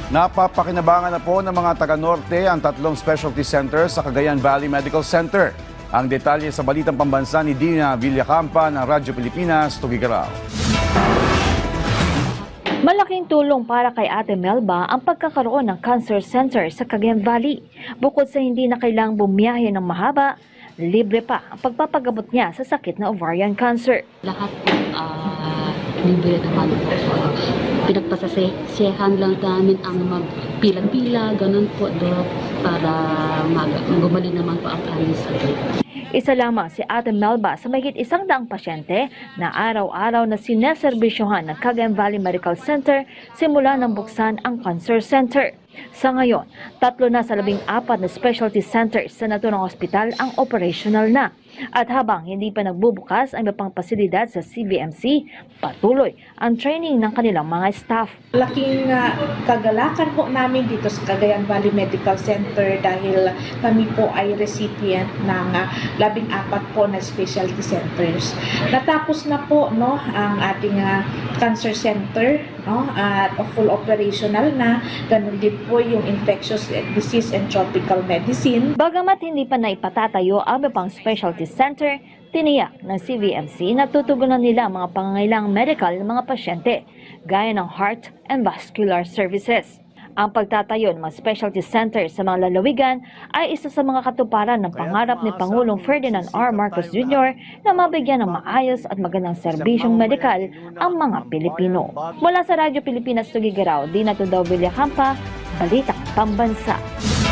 Napapakinabangan na po ng mga taga-Norte ang tatlong specialty centers sa Cagayan Valley Medical Center. Ang detalye sa Balitang Pambansa ni Dina Villacampa ng Radyo Pilipinas, Tugigaraw. Malaking tulong para kay Ate Melba ang pagkakaroon ng cancer center sa Cagayan Valley. Bukod sa hindi na kailangang bumiyahe ng mahaba, libre pa ang pagpapagamot niya sa sakit na ovarian cancer. Lahat libre naman po. Pinagpasasiyahan lang namin ang magpila-pila, ganun po, Dok, para gumaling naman po ang aming sakit. Isa lamang si Ate Melba sa mahigit 100 pasyente na araw-araw na sineserbisyohan ng Cagayan Valley Medical Center simula nang buksan ang Cancer Center. Sa ngayon, 3 na sa 14 na specialty centers sa naturang ospital ang operational na. At habang hindi pa nagbubukas ang iba pang pasilidad sa CVMC, patuloy ang training ng kanilang mga staff. Laking kagalakan po namin dito sa Cagayan Valley Medical Center dahil kami po ay recipient ng 14 po na specialty centers. Natapos na po ang ating cancer center at full operational na. Ganun din po yung infectious disease and tropical medicine. Bagamat hindi pa naipatatayo ang iba pang specialty center, tiniyak ng CVMC na tutugunan nila ang mga pangangailangang medical ng mga pasyente, gaya ng heart and vascular services. Ang pagtatayo ng mga specialty centers sa mga lalawigan ay isa sa mga katuparan ng pangarap ni Pangulong Ferdinand R. Marcos Jr. na mabigyan ng maayos at magandang serbisyong medikal ang mga Pilipino. Mula sa Radyo Pilipinas, Tugigaraw, Dina Villacampa, Balitang Pambansa.